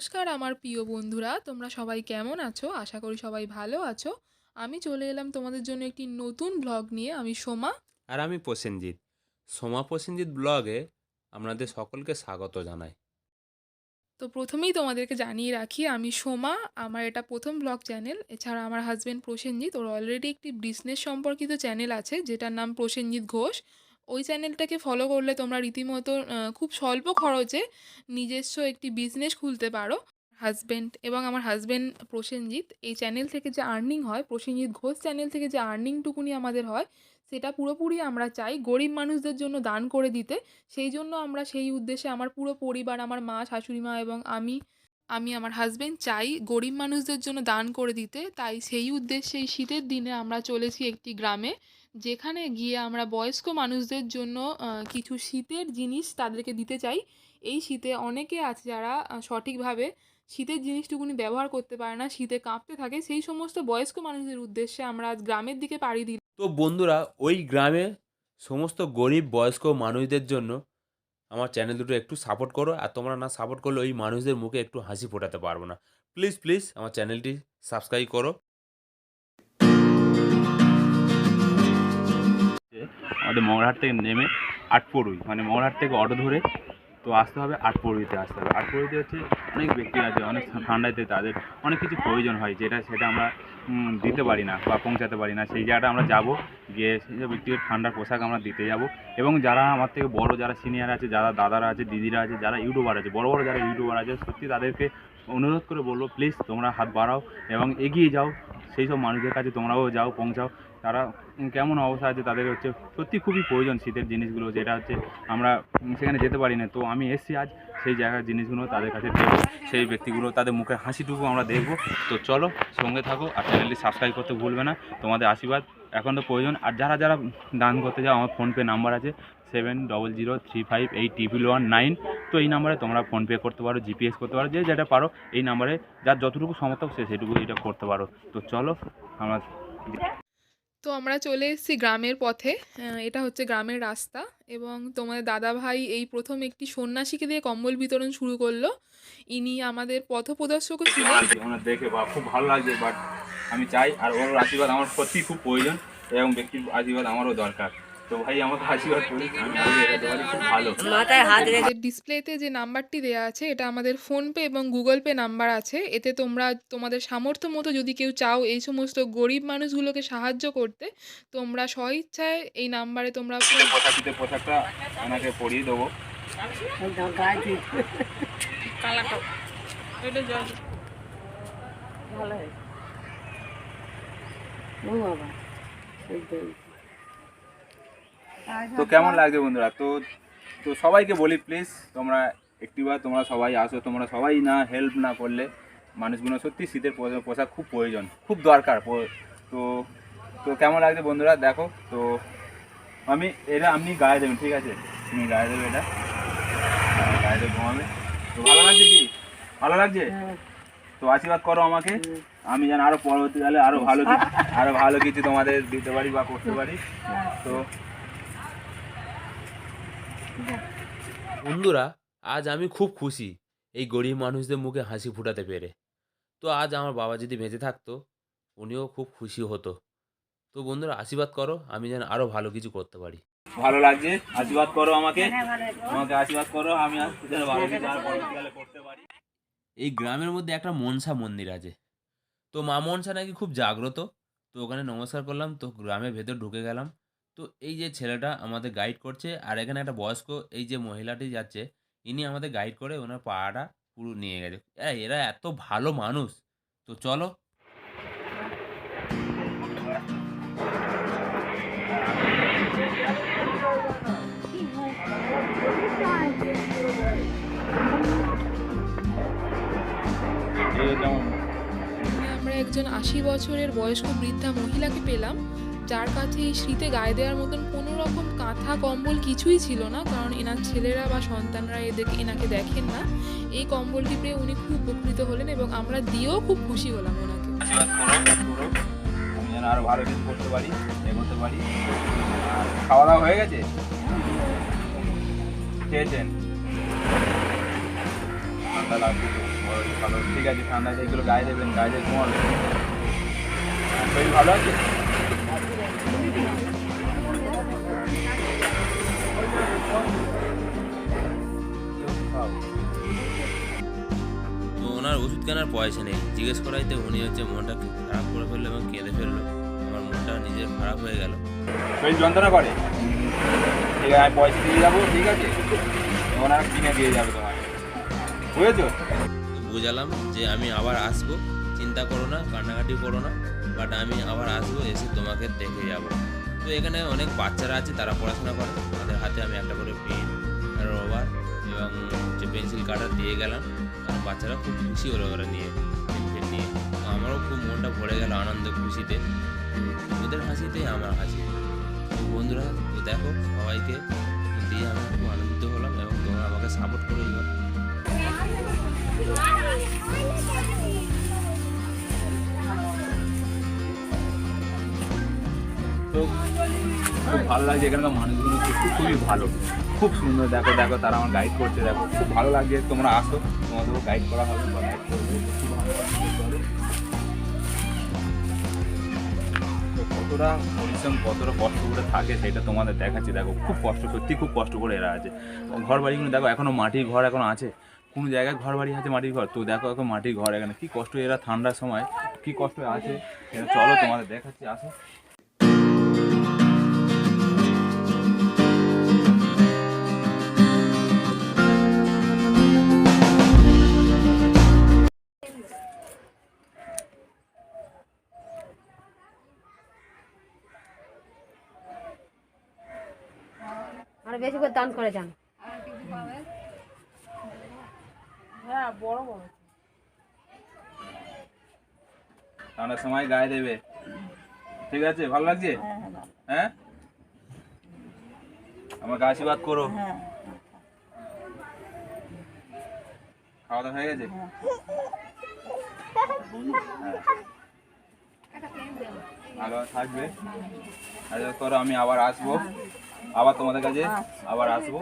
নমস্কার আমার প্রিয় বন্ধুরা, তোমরা সবাই কেমন আছো? আশা করি সবাই ভালো আছো। আমি চলে এলাম তোমাদের জন্য একটি নতুন ব্লগ নিয়ে। আমি সোমা। আর আমি প্রসেনজিৎ। সোমা প্রসেনজিৎ ব্লগে আপনাদের সকলকে স্বাগত জানাই। তো প্রথমেই তোমাদেরকে জানিয়ে রাখি, আমি সোমা। আমার এটা প্রথম ব্লগ চ্যানেল। এছাড়া আমার হাজব্যান্ড প্রসেনজিৎ, ওর অলরেডি একটি বিজনেস সম্পর্কিত চ্যানেল আছে যেটার নাম প্রসেনজিৎ ঘোষ। ওই চ্যানেলটাকে ফলো করলে তোমরা রীতিমতো খুব স্বল্প খরচে নিজস্ব একটি বিজনেস খুলতে পারো। হাজব্যান্ড এবং আমার হাজব্যান্ড প্রসেনজিৎ, এই চ্যানেল থেকে যে আর্নিং হয়, প্রসেনজিৎ ঘোষ চ্যানেল থেকে যে আর্নিংটুকুনি আমাদের হয়, সেটা পুরোপুরি আমরা চাই গরিব মানুষদের জন্য দান করে দিতে। সেই জন্য আমরা সেই উদ্দেশ্যে আমার পুরো পরিবার, আমার মা, শাশুড়ি মা এবং আমি আমার হাজবেন্ড চাই গরিব মানুষদের জন্য দান করে দিতে। তাই সেই উদ্দেশ্যে এই শীতের দিনে আমরা চলেছি একটি গ্রামে, যেখানে গিয়ে আমরা বয়স্ক মানুষদের জন্য কিছু শীতের জিনিস তাদেরকে দিতে চাই। এই শীতে অনেকে আছে যারা সঠিকভাবে শীতের জিনিসটুকুনি ব্যবহার করতে পারে না, শীতে কাঁপতে থাকে। সেই সমস্ত বয়স্ক মানুষদের উদ্দেশ্যে আমরা আজ গ্রামের দিকে পাড়ি দিই। তো বন্ধুরা, ওই গ্রামে সমস্ত গরিব বয়স্ক মানুষদের জন্য আমার চ্যানেল দুটো একটু সাপোর্ট করো। আর তোমরা না সাপোর্ট করলে ওই মানুষদের মুখে একটু হাসি ফোটাতে পারবো না। প্লিজ, প্লিজ আমার চ্যানেলটি সাবস্ক্রাইব করো। আমাদের মগরাহাট থেকে নেমে আটপড়ুই, মানে মগরাহাট থেকে অটো ধরে তো আসতে হবে, আটপড়ুইতে আসতে হবে। আটপড়ুইতে হচ্ছে অনেক ব্যক্তি আছে, অনেক ঠান্ডাতে তাদের অনেক কিছু প্রয়োজন হয়, সেটা আমরা দিতে পারি না বা পৌঁছাতে পারি না। সেই জায়গাটা আমরা যাব, গিয়ে সেই সব ব্যক্তির ঠান্ডার পোশাক আমরা দিতে যাব। এবং যারা আমার থেকে বড়, যারা সিনিয়র আছে, যারা দাদারা আছে, দিদিরা আছে, যারা ইউটিউবার আছে, বড় বড় যারা ইউটিউবার আছে, সত্যি তাদেরকে অনুরোধ করে বলবো, প্লিজ তোমরা হাত বাড়াও এবং এগিয়ে যাও, সেই সব মানুষদের কাছে তোমরাও যাও, পৌঁছাও। তারা কেমন অবস্থা আছে, তাদের হচ্ছে সত্যি খুবই প্রয়োজন শীতের জিনিসগুলো, যেটা হচ্ছে আমরা সেখানে যেতে পারি না। তো আমি এসছি আজ সেই জায়গার জিনিসগুলো তাদের কাছে দেবো, সেই ব্যক্তিগুলো তাদের মুখের হাসিটুকু আমরা দেখবো। তো চলো, সঙ্গে থাকো আর চ্যানেলটি সাবস্ক্রাইব করতে ভুলবে না। তোমাদের আশীর্বাদ এখন তো প্রয়োজন। আর যারা যারা দান করতে যাও, আমার ফোনপে নাম্বার আছে 7003588119। তো এই নাম্বারে তোমরা ফোনপে করতে পারো, জিপিএস করতে পারো, যে যেটা পারো। এই নাম্বারে যার যতটুকু সমর্থক সে সেটুকু এটা করতে পারো। তো চলো আমরা। তো আমরা চলে এসেছি গ্রামের পথে। এটা হচ্ছে গ্রামের রাস্তা। এবং তোমাদের দাদাভাই এই প্রথম একটি সন্ন্যাসীকে দিয়ে কম্বল বিতরণ শুরু করলো। ইনি আমাদের পথপ্রদর্শকও ছিলেন। আমার দেখে বা খুব ভালো লাগছে, বাট আমি চাই আর ওর আশীর্বাদ আমার সত্যিই খুব প্রয়োজন, এবং ব্যক্তির আশীর্বাদ আমারও দরকার। তো ভাই আমাকে আশীর্বাদ করি, আমি বলি এটা তোমারই খুব ভালো। আমাদের ডিসপ্লেতে যে নাম্বারটি দেওয়া আছে, এটা আমাদের ফোনপে এবং গুগল পে নাম্বার আছে। এতে তোমরা তোমাদের সামর্থ্য মতো যদি কেউ চাও এই সমস্ত গরিব মানুষগুলোকে সাহায্য করতে, তোমরা স্বইচ্ছায় এই নাম্বারে তোমরা শীতের পোশাকটা ওনাকে পরিয়ে দেবো। তো কেমন লাগছে বন্ধুরা? তো তো সবাইকে বলি, প্লিজ তোমরা একটিবার তোমরা সবাই আসো। তোমরা সবাই না হেল্প না করলে মানুষগুলো সত্যি শীতের পোশাক খুব প্রয়োজন, খুব দরকার। তো তো কেমন লাগছে বন্ধুরা? দেখো, তো এটা আপনি গায়ে দেবেন, ঠিক আছে? তুমি গায়ে দেবে, এটা গায়ে দেবে, ঘুমাবে। তো ভালো লাগছে কি? ভালো লাগছে? তো আশীর্বাদ করো আমাকে, আমি যেন আরো পরবর্তীকালে আরো ভালো কিছু তোমাদের দিতে পারি বা করতে পারি। তো বন্ধুরা, আজ আমি খুব খুশি এই গরিব মানুষদের মুখে হাসি ফোটাতে পেরে। তো আজ আমার বাবা যদি বেঁচে থাকতো, উনিও খুব খুশি হতো। তো বন্ধুরা, আশীর্বাদ করো আমি যেন আরও ভালো কিছু করতে পারি। ভালো লাগছে, আশীর্বাদ করো আমাকে, আমাকে আশীর্বাদ করো, আমি যেন ভালো কিছু আর পরবর্তীকালে করতে পারি। এই গ্রামের মধ্যে একটা মনসা মন্দির আছে। তো মা মনসা নাকি খুব জাগ্রত। তো ওখানে নমস্কার করলাম, তো গ্রামের ভেতর ঢুকে গেলাম। তো এই যে ছেলেটা আমাদের গাইড করছে, আর এখানে একটা বয়স্ক এই যে মহিলাটি যাচ্ছে, ইনি আমাদের গাইড করে ওনার পাড়াটা পুরো নিয়ে গেছে। এরা এত ভালো মানুষ। তো চলো। আমরা একজন ৮০ বছরের বয়স্ক বৃদ্ধা মহিলাকে পেলাম, যার কাছে এই শীতে গায়ে দেওয়ার মতন কোনো রকম কাঁথা কম্বল কিছুই ছিল না, কারণ এনার ছেলেরা বা সন্তানরা এনাকে দেখেন না। এই কম্বলটি পেয়ে উনি খুব উপকৃত হলেন এবং আমরা দিয়েও খুব খুশি হলাম ওনাকে। আশীর্বাদ করো, আমি যেন আরো ভালো কিছু করতে পারি, এগোতে পারি। আর খাওয়া দাওয়া হয়ে গেছে? খেয়েছেন? ঠান্ডা লাগবে তো ভালো, ঠিক আছে ঠান্ডাতে এগুলো গায়ে দেবেন, গায়ে দিয়ে ঘুমাবে। শরীর ভালো আছে? তো ওনার ওষুধ কেনার পয়সা নেই, জিজ্ঞেস করাইতে উনি হচ্ছে মনটা খারাপ করে ফেললো এবং কেঁদে ফেললো। আমার মনটা নিজের খারাপ হয়ে গেল। শরীর যন্ত্রণা করে? ঠিক আছে আমি পয়সা দিয়ে যাবো, ঠিক আছে ওনারা কিনে দিয়ে যাবে তোমাকে, বুঝেছো? তো বুঝালাম যে আমি আবার আসবো, চিন্তা করো না, কান্নাকাটি করো না, বাট আমি আবার আসবো, এসে তোমাকে দেখে যাব। তো এখানে অনেক বাচ্চারা আছে, তারা পড়াশোনা করে, তাদের হাতে আমি একটা করে পেন, রবার এবং যে পেন্সিল কাটার দিয়ে গেলাম, কারণ বাচ্চারা খুব খুশি হলো ওরা নিয়ে, পেন নিয়ে। তো আমারও খুব মনটা ভরে গেল আনন্দ খুশিতে, ওদের হাসিতে আমার হাসি। তো বন্ধুরা, তো দেখো সবাইকে দিয়ে আমি খুব আনন্দিত হলাম এবং তোমরা আমাকে সাপোর্ট করে দিও। তো খুব ভালো লাগছে, এখানকার মানুষগুলো খুবই ভালো, খুব সুন্দর। দেখো দেখো তারা আমার গাইড করছে, দেখো খুব ভালো লাগছে। তোমরা আসো, তোমাদেরও গাইড করা হবে বা গাইড করবে, খুব ভালো লাগছে। তো কতটা পরিশ্রম, কতটা কষ্ট করে থাকে সেটা তোমাদের দেখাচ্ছি। দেখো খুব কষ্ট, সত্যি খুব কষ্ট করে এরা আছে। ঘর বাড়িগুলো দেখো এখনও মাটির ঘর এখনও আছে, কোনো জায়গায় ঘর বাড়ি আছে মাটির ঘর, তো দেখো এখন মাটির ঘর এখানে কী কষ্ট, এরা ঠান্ডার সময় কী কষ্ট আছে। চলো তোমাদের দেখাচ্ছি, আসো। আর বেশি করে দান করে যান। ঠান্ডার সময় গায়ে দেবে, ঠিক আছে? ভালো লাগছে? হ্যাঁ, আমাকে আশীর্বাদ করো। খাওয়া দাওয়া হয়ে গেছে? ভালো থাকবে, আশীর্বাদ করো। আমি আবার আসবো, আবার তোমাদের কাছে আবার আসবো।